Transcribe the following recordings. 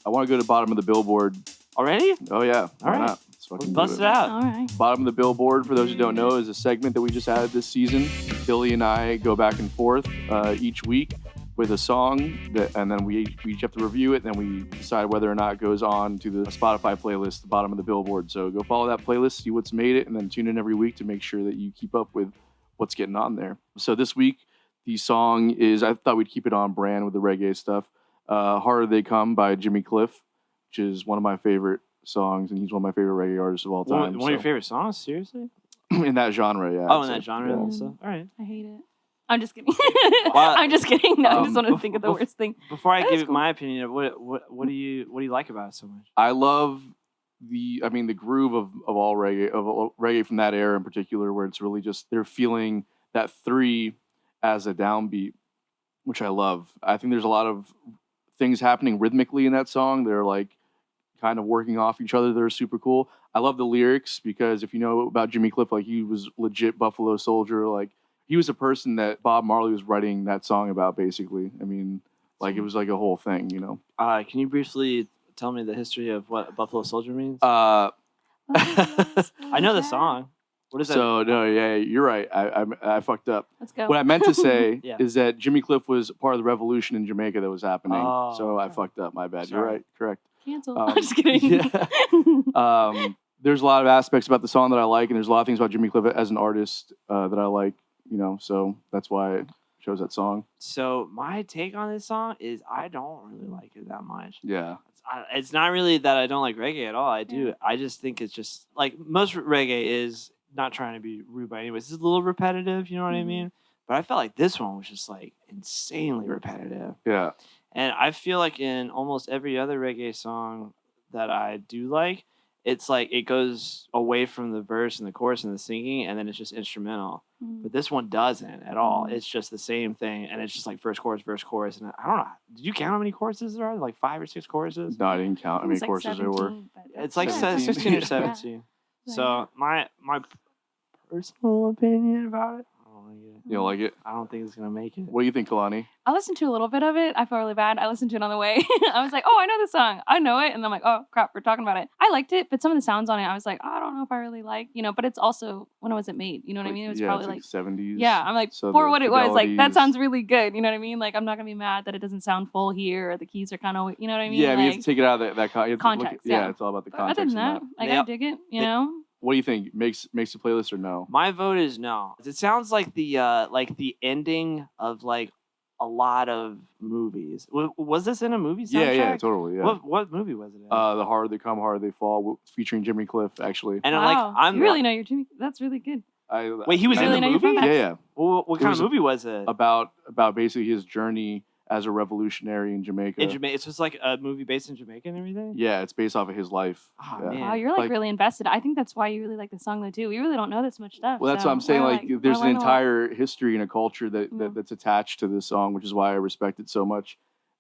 I want to go to bottom of the Billboard. Already? Oh, yeah. All right. Not? Let's fucking Bust do it out. All right. Bottom of the Billboard, for those who don't know, is a segment that we just added this season. Billy and I go back and forth each week with a song, and then we each have to review it, and then we decide whether or not it goes on to the Spotify playlist, the bottom of the Billboard. So go follow that playlist, see what's made it, and then tune in every week to make sure that you keep up with what's getting on there. So this week, the song is, I thought we'd keep it on brand with the reggae stuff, Harder They Come by Jimmy Cliff, which is one of my favorite songs, and he's one of my favorite reggae artists of all time. One of your favorite songs? Seriously? In that genre, yeah. Oh, in that genre yeah. also? All right. I hate it. I'm just kidding. Well, I'm just kidding. No, I just want to think of the worst thing. Before I That is give cool. my opinion, what do you like about it so much? I love the groove of all reggae from that era in particular, where it's really just they're feeling that 3 as a downbeat, which I love. I think there's a lot of things happening rhythmically in that song. They're like kind of working off each other. They're super cool. I love the lyrics because if you know about Jimmy Cliff, like he was legit Buffalo Soldier. Like he was a person that Bob Marley was writing that song about, basically. I mean, like it was like a whole thing, you know. Can you briefly tell me the history of what Buffalo Soldier means? I know the song. What is that? So no, yeah, you're right. I fucked up. Let's go. What I meant to say Yeah. is that Jimmy Cliff was part of the revolution in Jamaica that was happening. Oh, so I okay. fucked up. My bad. Sorry. You're right. Correct. Cancel. I'm just kidding. Yeah. There's a lot of aspects about the song that I like, and there's a lot of things about Jimmy Cliff as an artist that I like. You know, so that's why I chose that song. So my take on this song is I don't really like it that much. Yeah. It's not really that I don't like reggae at all. I do. Yeah. I just think it's just like most reggae is, not trying to be rude by any ways. It's a little repetitive, you know what I mean? But I felt like this one was just like insanely repetitive. Yeah. And I feel like in almost every other reggae song that I do like, it's like it goes away from the verse and the chorus and the singing, and then it's just instrumental. But this one doesn't at all. It's just the same thing, and it's just like verse, chorus, and I don't know. Did you count how many choruses there are? Like 5 or 6 choruses? No, I didn't count how many courses there were. It's like 17. 16 or Yeah. 17. Yeah. So my personal opinion about it, I don't like it. You don't like it? I don't think it's gonna make it. What do you think, Kalani? I listened to a little bit of it. I felt really bad. I listened to it on the way. I was like, oh, I know this song. I know it. And I'm like, oh, crap, we're talking about it. I liked it, but some of the sounds on it, I was like, I don't know if I really like, but it's also, when was it made? You know what I mean? It was probably it's like 70s. yeah, I'm like, So for the what it was, like, that fidelities- sounds really good. You know what I mean? Like, I'm not going to be mad that it doesn't sound full here or the keys are kind of, you know what I mean? Yeah, I mean, you like, have to take it out of that you have to look context, at- yeah. it's all about the but other context. than and that, that. like, Yep. I dig it, you know? What do you think? Makes the playlist or no? My vote is no. It sounds like the ending of like a lot of movies. Was this in a movie soundtrack? Yeah, totally. Yeah. What movie was it in? The Harder They Come, Harder They Fall, featuring Jimmy Cliff, actually. And Wow, I'm you really know your Jimmy. That's really good. Wait, he was You in really the know your movie? fun facts. Yeah. What It kind was of movie was it? About basically his journey as a revolutionary in Jamaica. In Jamaica. It's just like a movie based in Jamaica and everything? Yeah, it's based off of his life. Oh, Yeah. man. Wow, you're like Like- really invested. I think that's why you really like the song though too. We really don't know this much stuff. Well, that's so what I'm saying. we're Like, there's I an learn a lot. entire history and a culture Yeah. that's attached to this song, which is why I respect it so much.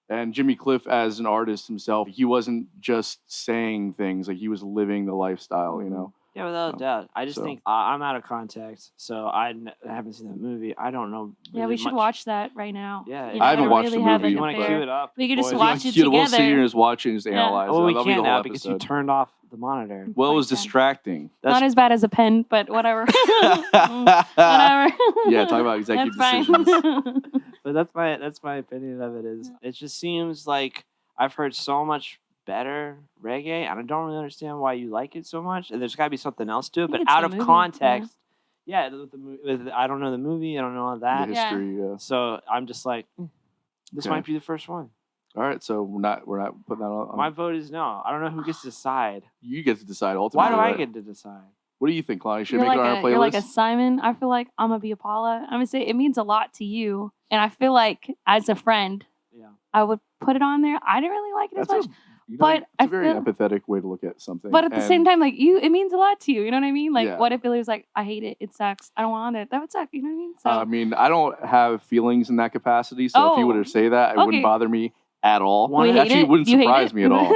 And Jimmy Cliff, as an artist himself, he wasn't just saying things; like he was living the lifestyle. You know. Yeah, without a doubt. I just So- think I'm out of context, so I haven't seen that movie. I don't know. Yeah, really we should much. watch that right now. Yeah, You know, I haven't don't watched the really have, movie, You like, want a to but- cue fair- it up? We could just boys? watch it We'll sit together. here and just watch it and just Yeah. analyze it. Oh, we That'll be the can't whole now because you episode. turned off the monitor. Well, it was Like that. distracting. Not as bad as a pen, but whatever. Whatever. Yeah, talk about executive That's fine. decisions. But that's my opinion of it. Is it just seems like I've heard so much better reggae, and I don't really understand why you like it so much. And there's got to be something else to it. think But it's out the of movie, context, yeah, I don't know the movie. I don't know all The that. Yeah. history. Yeah. So I'm just like, this Okay. might be the first one. All right, so we're not putting that on. My vote is no. I don't know who gets to decide. You get to decide ultimately. Why do I right? get to decide? What do you think, Lonnie? Should You're we make like, it on our playlist? you're like a Simon. I feel like I'm gonna be a Paula. I'm gonna say it means a lot to you, and I feel like as a friend, Yeah. I would put it on there. I didn't really like it as much, but it's I a very feel- empathetic way to look at something. but at the And same time, like it means a lot to you. You know what I mean? Like, Yeah. what if Billy was like, I hate it. It sucks. I don't want it. That would suck. You know what I mean? So I mean, I don't have feelings in that capacity, so if he Oh. were to say that, it Okay. wouldn't bother me at all. We It hate actually it? wouldn't You hate surprise it? me at all.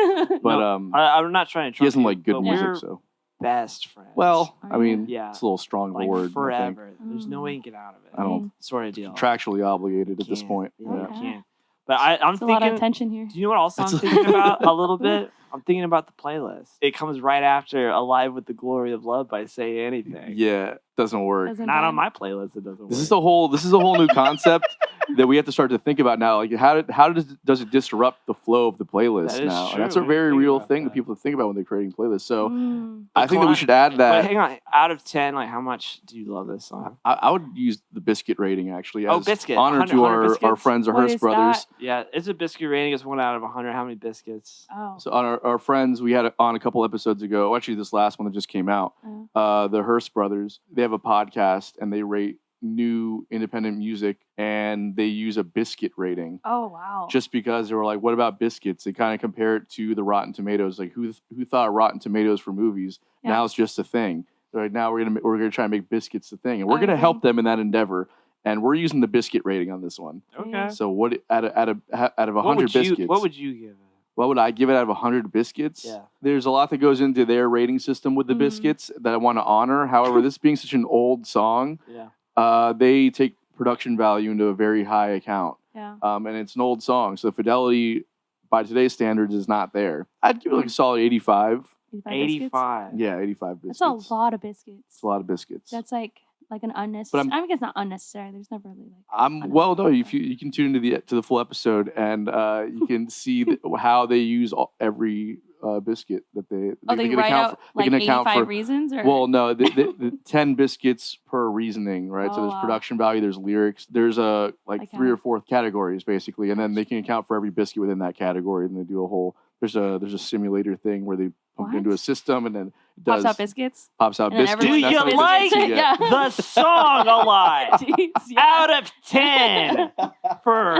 But No, I'm not trying to. he doesn't trump like you, good but music, we're so best friends. well, Are I you? mean, Yeah. it's a little strong of a like word. I think. forever. There's no Mm. way you can get out of it. I don't Sort of deal. contractually obligated at this Can't. point. Yeah, Yeah. you Okay. can't. But I'm There's a lot of thinking. attention here. Do you know what also I'm thinking about a little bit? I'm thinking about the playlist. It comes right after "Alive with the Glory of Love" by Say Anything. Yeah, doesn't work. Doesn't Not bad. on my playlist. It doesn't work. This is a whole new concept that we have to start to think about now. Like, how does it disrupt the flow of the playlist That is now? true. And that's a We very didn't think real about thing that that. people think about when they're creating playlists. So Mm. I think that we should add But that. hang on, out of 10, like how much do you love this song? I would use the Biscuit rating actually Oh, as Biscuit. honor 100 to our biscuits? friends, the What Hearst is brothers. Yeah, it's a biscuit rating. It's 1 out of 100. How many biscuits? Oh. So on our friends, we had on a couple episodes ago. Actually, this last one that just came out. The Hearst brothers. They have a podcast and they rate new independent music, and they use a biscuit rating. Oh wow. Just because they were like, what about biscuits? They kind of compare it to the Rotten Tomatoes. Like, who thought Rotten Tomatoes for movies? Yeah. Now it's just a thing. They're like, now we're gonna try and make biscuits a thing, and we're gonna Okay. help them in that endeavor. And we're using the biscuit rating on this one. Okay. So what out of 100 What would biscuits? you? What would you give it? What would I give it out of 100 biscuits? Yeah. There's a lot that goes into their rating system with the Mhm. biscuits that I want to honor. However, this being such an old song, Yeah. they take production value into a very high account. Yeah. And it's an old song, so the fidelity by today's standards is not there. I'd give it like a solid 85. 85. Yeah, 85 biscuits. That's a lot of biscuits. It's a lot of biscuits. That's like an unnecessary. But I mean, it's not unnecessary. There's never really like. If you can tune into the full episode and you can see how they use every biscuit that they They can write account out for, they like can account 85 for. reasons, or Well, no, the 10 biscuits per reasoning, right? So Oh, there's wow. production value, there's lyrics, there's like Okay. 3 or 4 categories basically, and then they can account for every biscuit within that category, and they do a whole. There's a simulator thing where they pump it into a What? system, and then it does pops out biscuits. pops out And then biscuits. everyone Do That's you how they like biscuits you get. Yeah. The song Alive? Jeez, yeah. Out of 10. For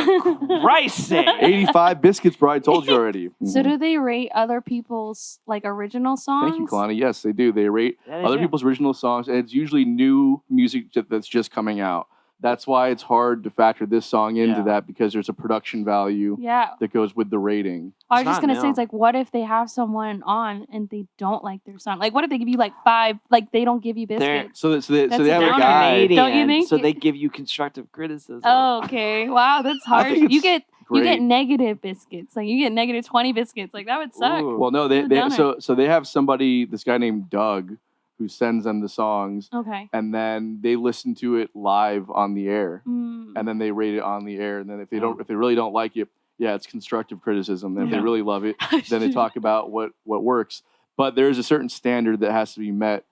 Christ's sake. 85 biscuits, bro. I told you already. So Mhm. do they rate other people's like original songs? Thank you, Kalani. Yes, they do. They rate Yeah, they other do. people's original songs, and it's usually new music that's just coming out. That's why it's hard to factor this song into Yeah. that, because there's a production value Yeah. that goes with the rating. I was It's just not gonna say, new. it's like, what if they have someone on and they don't like their song? Like, what if they give you like 5? Like, they don't give you biscuits. So they That's have a a downer. guy. Canadian, Don't you think? So they give you constructive criticism. Oh, okay. Wow, that's hard. think You it's get Great. negative biscuits. Like, you get negative 20 biscuits. Like, that would suck. Ooh. Well, no, they downer. so they have somebody, this guy named Doug, who sends them the songs, Okay. and then they listen to it live on the air, Mm. and then they rate it on the air, and then if they Oh. really don't like it, yeah, it's constructive criticism. And if Yeah. they really love it, then they talk about what works. But there's a certain standard that has to be met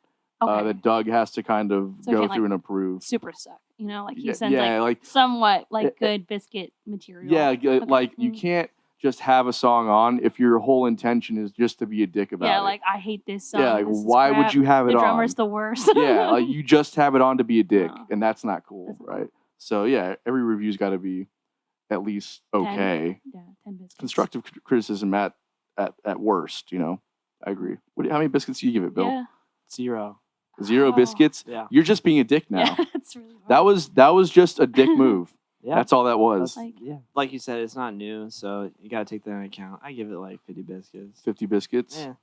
Okay. that Doug has to kind of So it go can't, through like, and approve. Super suck. You know, like he Yeah, sends yeah, like like somewhat like eh, good biscuit material. yeah, Okay. like you Mm. can't just have a song on if your whole intention is just to be a dick about Yeah, it. like I hate this song. Yeah, like, This is why would crap. you have it The on? drummer's the worst. Yeah, like you just have it on to be a dick, No. and that's not cool, That's not right? So yeah, every review's got to be at least 10. okay. Yeah, 10 biscuits. Constructive criticism at worst, you know. I agree. How many biscuits do you give it, Bill? Yeah. 0. 0 Oh. biscuits. Yeah. You're just being a dick now. Yeah, it's really hard. That was just a dick move. Yeah. That's all that was. Like- yeah. Like you said, it's not new, so you got to take that into account. I give it like 50 biscuits. 50 biscuits. Yeah.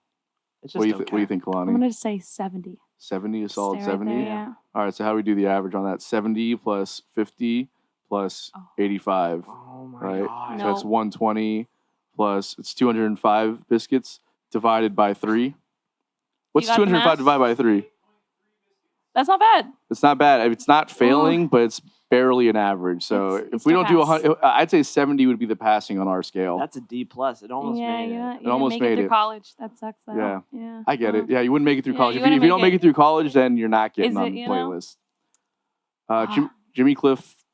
It's just What do you okay. what do you think, I'm Kalani? gonna say 70. 70, a solid Stay right 70. there, yeah. All right, so how do we do the average on that? 70 plus 50 plus Oh. 85. Oh my Right. god. So that's No. 120 plus it's 205 biscuits divided by 3. What's got the 205 math? divided by 3? That's not bad. It's not bad. It's not failing, but it's barely an average. So It's if we don't do still pass. 100, I'd say 70 would be the passing on our scale. That's a D plus. It almost yeah, made yeah. it. You didn't almost make made it through it. college. That sucks though. Yeah. Yeah. I get it. Yeah, you wouldn't make it through Yeah, college. you If you wouldn't don't make make it through college, then you're not getting Is on it, the you know? playlist. Jimmy Cliff,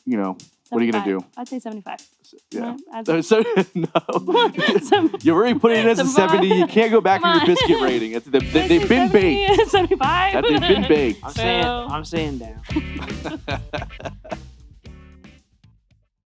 you know, what are you gonna 75. do? I'd say 75. Yeah. As So, no. You've already put it in as a 70. You can't go back to Come your on. biscuit rating. They've been baked. 75. They've been baked. I'm So- saying down.